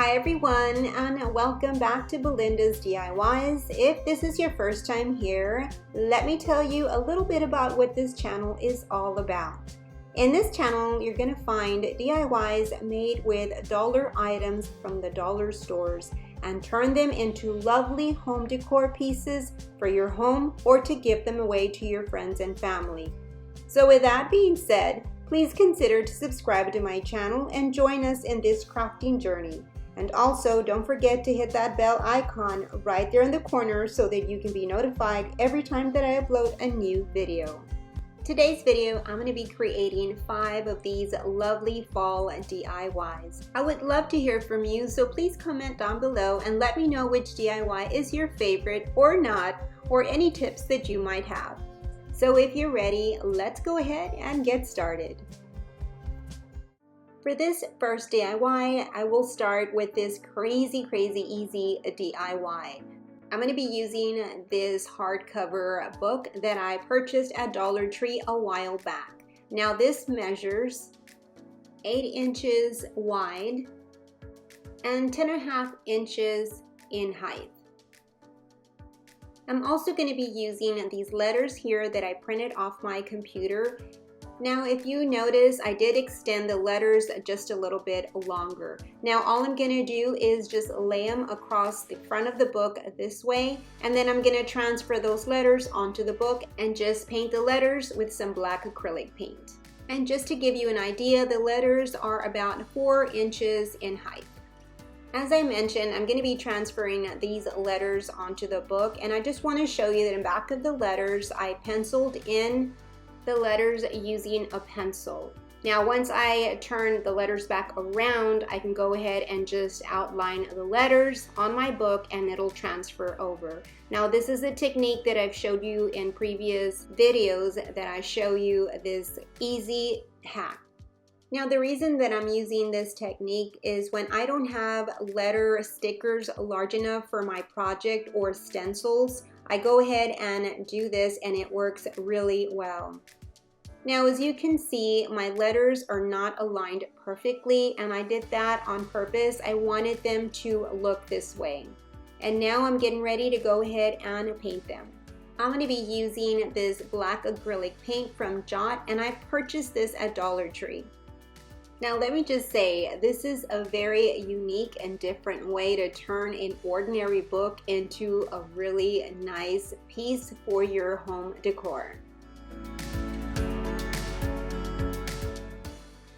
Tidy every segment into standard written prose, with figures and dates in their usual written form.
Hi everyone, and welcome back to Belinda's DIYs. If this is your first time here, let me tell you a little bit about what this channel is all about. In this channel, you're going to find DIYs made with dollar items from the dollar stores and turn them into lovely home decor pieces for your home or to give them away to your friends and family. So with that being said, please consider to subscribe to my channel and join us in this crafting journey. And also, don't forget to hit that bell icon right there in the corner so that you can be notified every time that I upload a new video. Today's video, I'm going to be creating 5 of these lovely fall DIYs. I would love to hear from you, so please comment down below and let me know which DIY is your favorite or not, or any tips that you might have. So if you're ready, let's go ahead and get started. For this first DIY, I will start with this crazy easy DIY. I'm going to be using this hardcover book that I purchased at Dollar Tree a while back. Now this measures 8 inches wide and 10.5 inches in height. I'm also going to be using these letters here that I printed off my computer. Now if you notice, I did extend the letters just a little bit longer. Now all I'm going to do is just lay them across the front of the book this way, and then I'm going to transfer those letters onto the book and just paint the letters with some black acrylic paint. And just to give you an idea, the letters are about 4 inches in height. As I mentioned, I'm going to be transferring these letters onto the book, and I just want to show you that in back of the letters, I penciled in the letters using a pencil. Now once I turn the letters back around, I can go ahead and just outline the letters on my book and it'll transfer over. Now this is a technique that I've showed you in previous videos that I show you this easy hack. Now the reason that I'm using this technique is when I don't have letter stickers large enough for my project or stencils, I go ahead and do this and it works really well. Now as you can see, my letters are not aligned perfectly, and I did that on purpose. I wanted them to look this way. And now I'm getting ready to go ahead and paint them. I'm going to be using this black acrylic paint from Wrought, and I purchased this at Dollar Tree. Now let me just say, this is a very unique and different way to turn an ordinary book into a really nice piece for your home decor.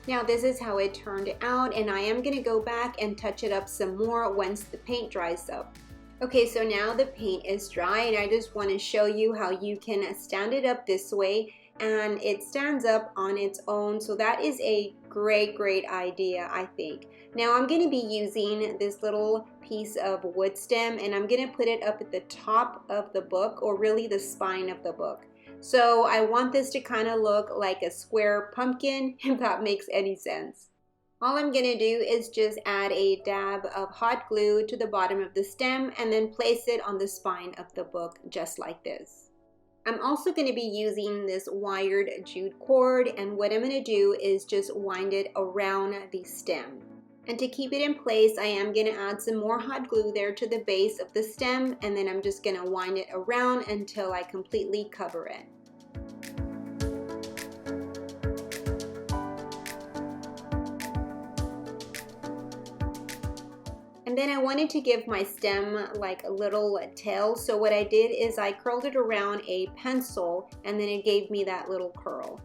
Now this is how it turned out, and I am going to go back and touch it up some more once the paint dries up. Okay, so now the paint is dry, and I just want to show you how you can stand it up this way and it stands up on its own. So that is a great idea, I think. Now I'm going to be using this little piece of wood stem, and I'm going to put it up at the top of the book, or really the spine of the book. So I want this to kind of look like a square pumpkin, if that makes any sense. All I'm going to do is just add a dab of hot glue to the bottom of the stem and then place it on the spine of the book just like this. I'm also going to be using this wired jute cord, and what I'm going to do is just wind it around the stem. And to keep it in place, I am going to add some more hot glue there to the base of the stem, and then I'm just going to wind it around until I completely cover it. And then I wanted to give my stem like a little tail, so what I did is I curled it around a pencil, and then it gave me that little curl.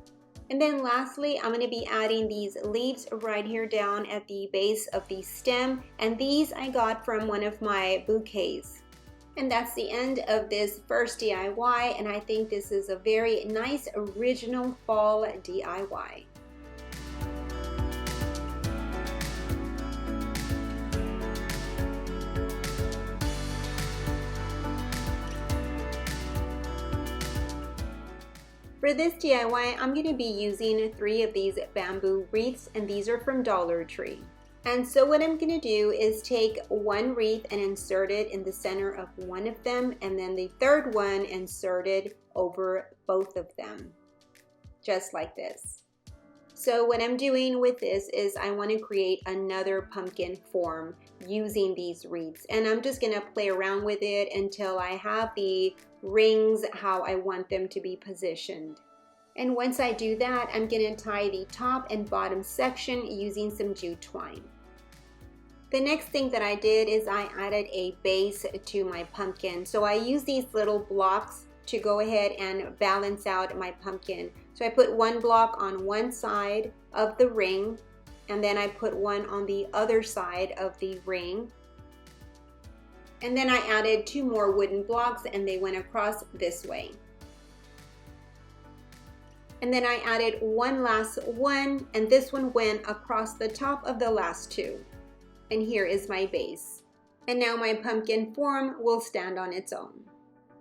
And then lastly, I'm going to be adding these leaves right here down at the base of the stem, and these I got from one of my bouquets. And that's the end of this first DIY, and I think this is a very nice original fall DIY. For this DIY, I'm going to be using 3 of these bamboo wreaths, and these are from Dollar Tree. And so what I'm going to do is take one wreath and insert it in the center of one of them, and then the third one inserted over both of them, just like this. So what I'm doing with this is I want to create another pumpkin form using these wreaths, and I'm just gonna play around with it until I have the rings how I want them to be positioned. And once I do that, I'm gonna tie the top and bottom section using some jute twine. The next thing that I did is I added a base to my pumpkin. So I use these little blocks to go ahead and balance out my pumpkin. So I put one block on one side of the ring, and then I put one on the other side of the ring. And then I added two more wooden blocks and they went across this way. And then I added one last one, and this one went across the top of the last two. And here is my base. And now my pumpkin form will stand on its own.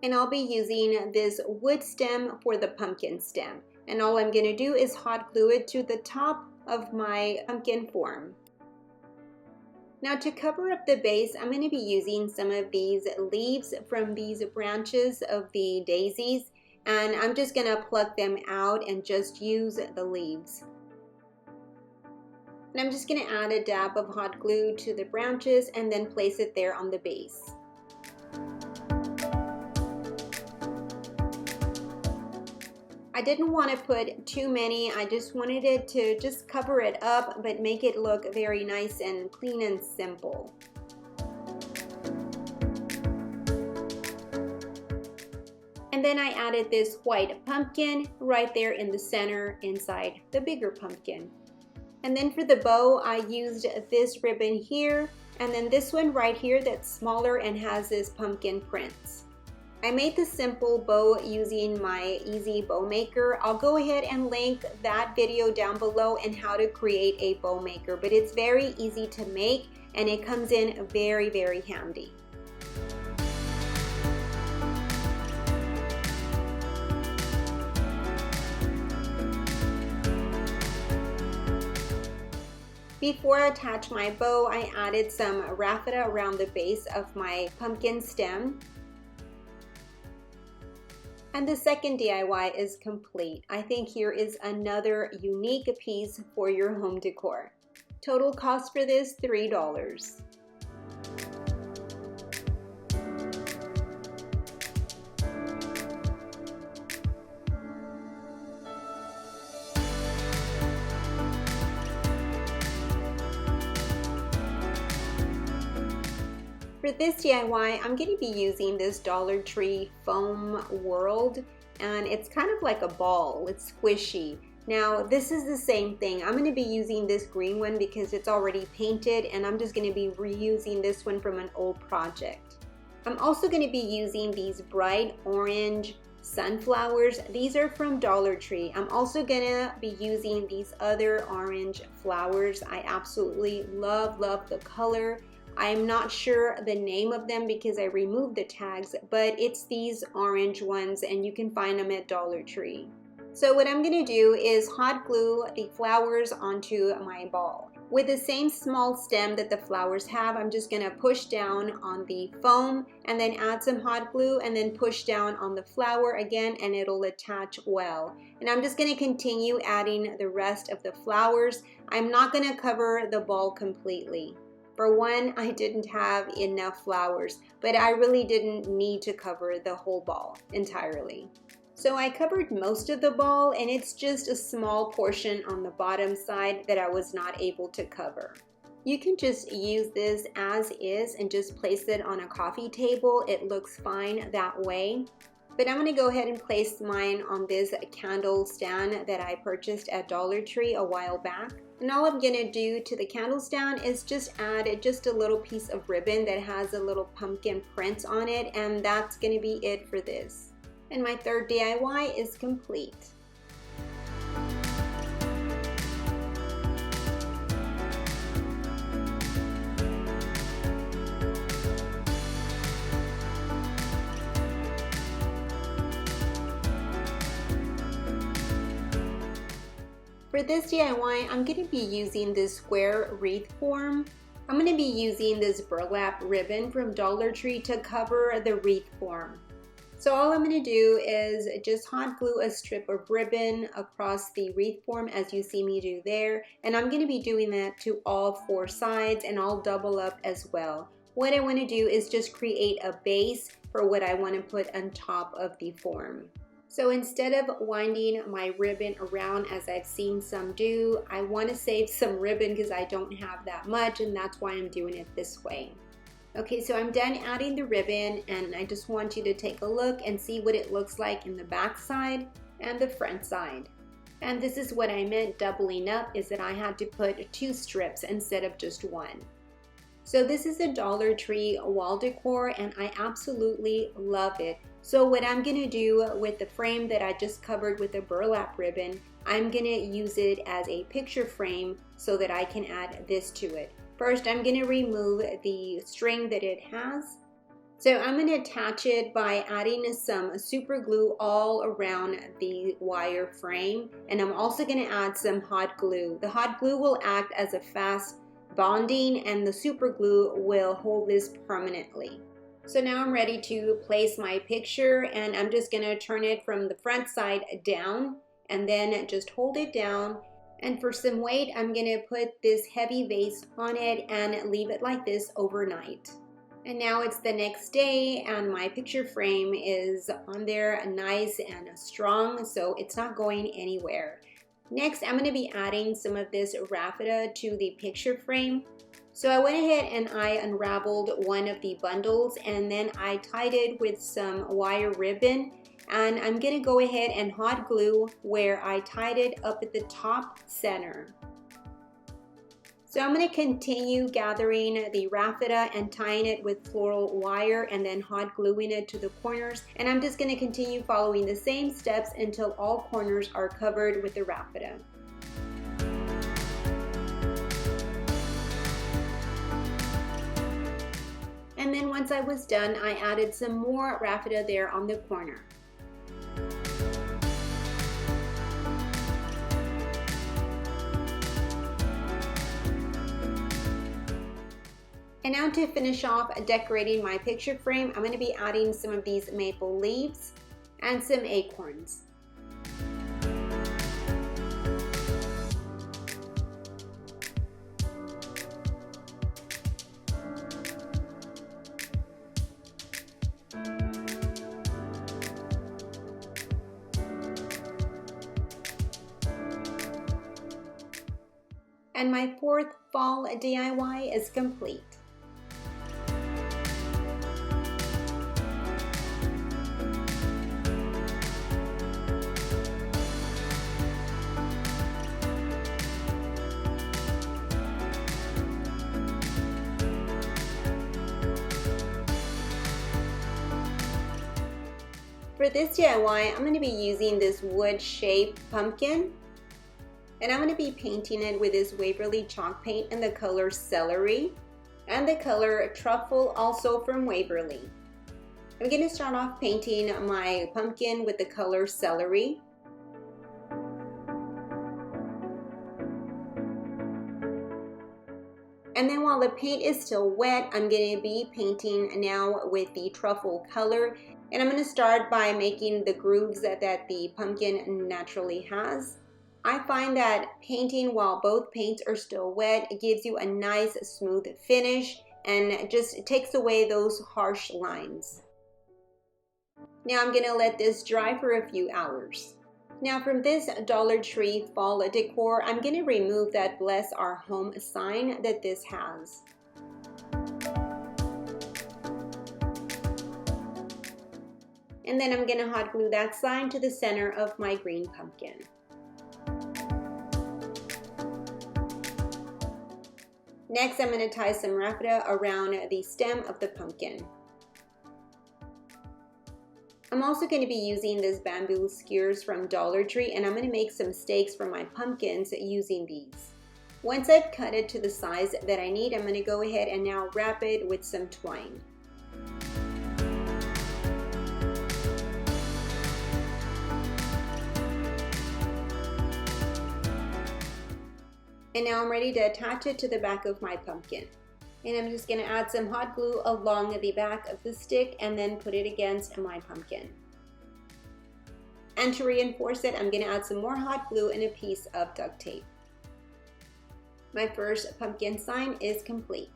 And I'll be using this wood stem for the pumpkin stem. And all I'm gonna do is hot glue it to the top of my pumpkin form. Now to cover up the base, I'm gonna be using some of these leaves from these branches of the daisies, and I'm just gonna pluck them out and just use the leaves. And I'm just gonna add a dab of hot glue to the branches and then place it there on the base. I didn't want to put too many, I just wanted it to just cover it up but make it look very nice and clean and simple. And then I added this white pumpkin right there in the center inside the bigger pumpkin. And then for the bow, I used this ribbon here, and then this one right here that's smaller and has this pumpkin prints. I made the simple bow using my easy bow maker. I'll go ahead and link that video down below and how to create a bow maker, but it's very easy to make and it comes in very, very handy. Before I attach my bow, I added some raffia around the base of my pumpkin stem. And the second DIY is complete. I think here is another unique piece for your home decor. Total cost for this, $3. For this DIY, I'm going to be using this Dollar Tree foam world, and it's kind of like a ball. It's squishy. Now this is the same thing. I'm going to be using this green one because it's already painted, and I'm just going to be reusing this one from an old project. I'm also going to be using these bright orange sunflowers. These are from Dollar Tree. I'm also going to be using these other orange flowers. I absolutely love the color. I'm not sure the name of them because I removed the tags, but it's these orange ones and you can find them at Dollar Tree. So what I'm gonna do is hot glue the flowers onto my ball. With the same small stem that the flowers have, I'm just gonna push down on the foam and then add some hot glue and then push down on the flower again and it'll attach well. And I'm just gonna continue adding the rest of the flowers. I'm not gonna cover the ball completely. For one, I didn't have enough flowers, but I really didn't need to cover the whole ball entirely. So I covered most of the ball and it's just a small portion on the bottom side that I was not able to cover. You can just use this as is and just place it on a coffee table. It looks fine that way. But I'm going to go ahead and place mine on this candle stand that I purchased at Dollar Tree a while back. And all I'm going to do to the candle stand is just add just a little piece of ribbon that has a little pumpkin print on it, and that's going to be it for this. And my third DIY is complete. For this DIY, I'm going to be using this square wreath form. I'm going to be using this burlap ribbon from Dollar Tree to cover the wreath form. So all I'm going to do is just hot glue a strip of ribbon across the wreath form as you see me do there. And I'm going to be doing that to all 4 sides, and I'll double up as well. What I want to do is just create a base for what I want to put on top of the form. So instead of winding my ribbon around as I've seen some do, I want to save some ribbon because I don't have that much, and that's why I'm doing it this way. Okay, so I'm done adding the ribbon, and I just want you to take a look and see what it looks like in the back side and the front side. And this is what I meant doubling up, is that I had to put 2 strips instead of just 1. So this is a Dollar Tree wall decor, and I absolutely love it. So what I'm gonna do with the frame that I just covered with a burlap ribbon, I'm gonna use it as a picture frame so that I can add this to it. First, I'm going to remove the string that it has. So I'm going to attach it by adding some super glue all around the wire frame. And I'm also going to add some hot glue. The hot glue will act as a fast bonding, and the super glue will hold this permanently. So now I'm ready to place my picture, and I'm just going to turn it from the front side down and then just hold it down. And for some weight, I'm gonna put this heavy vase on it and leave it like this overnight. And now it's the next day, and my picture frame is on there nice and strong, so it's not going anywhere. Next, I'm gonna be adding some of this raffia to the picture frame. So I went ahead and I unraveled one of the bundles, and then I tied it with some wire ribbon. And I'm gonna go ahead and hot glue where I tied it up at the top center. So I'm gonna continue gathering the raffia and tying it with floral wire and then hot gluing it to the corners. And I'm just gonna continue following the same steps until all corners are covered with the raffia. And then once I was done, I added some more raffia there on the corner. And now to finish off decorating my picture frame, I'm going to be adding some of these maple leaves and some acorns. And my 4th fall DIY is complete. For this DIY, I'm going to be using this wood-shaped pumpkin, and I'm going to be painting it with this Waverly chalk paint in the color Celery and the color Truffle, also from Waverly. I'm going to start off painting my pumpkin with the color Celery. And then while the paint is still wet, I'm going to be painting now with the Truffle color. And I'm going to start by making the grooves that the pumpkin naturally has. I find that painting while both paints are still wet, it gives you a nice smooth finish and just takes away those harsh lines. Now I'm going to let this dry for a few hours. Now from this Dollar Tree fall decor, I'm going to remove that Bless Our Home sign that this has. And then I'm going to hot glue that sign to the center of my green pumpkin. Next, I'm going to tie some raffia around the stem of the pumpkin. I'm also going to be using this bamboo skewers from Dollar Tree, and I'm going to make some stakes for my pumpkins using these. Once I've cut it to the size that I need, I'm going to go ahead and now wrap it with some twine. And now I'm ready to attach it to the back of my pumpkin. And I'm just going to add some hot glue along the back of the stick and then put it against my pumpkin. And to reinforce it, I'm going to add some more hot glue and a piece of duct tape. My first pumpkin sign is complete.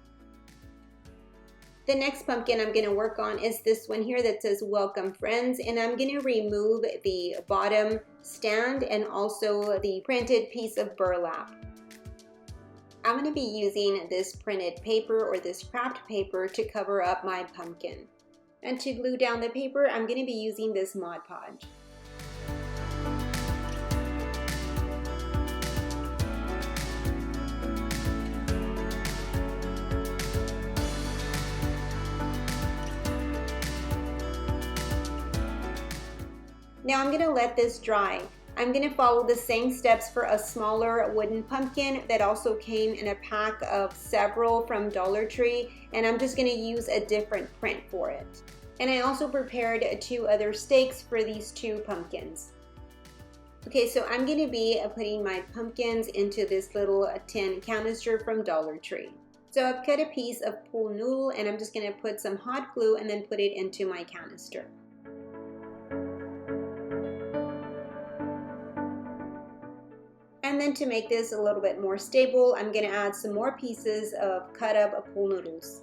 The next pumpkin I'm going to work on is this one here that says Welcome Friends, and I'm going to remove the bottom stand and also the printed piece of burlap. I'm going to be using this printed paper or this craft paper to cover up my pumpkin. And to glue down the paper, I'm going to be using this Mod Podge. Now I'm going to let this dry. I'm going to follow the same steps for a smaller wooden pumpkin that also came in a pack of several from Dollar Tree, and I'm just going to use a different print for it. And I also prepared 2 other stakes for these 2 pumpkins. Okay, so I'm going to be putting my pumpkins into this little tin canister from Dollar Tree. So I've cut a piece of pool noodle and I'm just going to put some hot glue and then put it into my canister. And then to make this a little bit more stable, I'm going to add some more pieces of cut up pool noodles.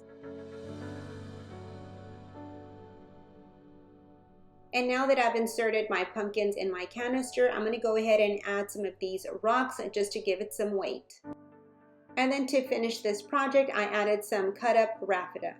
And now that I've inserted my pumpkins in my canister, I'm going to go ahead and add some of these rocks just to give it some weight. And then to finish this project, I added some cut up raffia.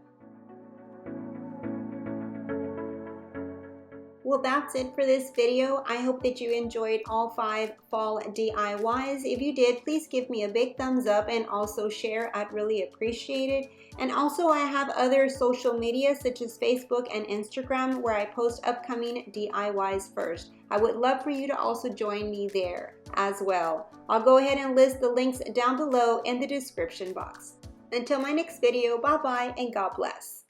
Well, that's it for this video. I hope that you enjoyed all 5 fall DIYs. If you did, please give me a big thumbs up and also share. I'd really appreciate it. And also I have other social media such as Facebook and Instagram where I post upcoming DIYs first. I would love for you to also join me there as well. I'll go ahead and list the links down below in the description box. Until my next video, bye bye and God bless.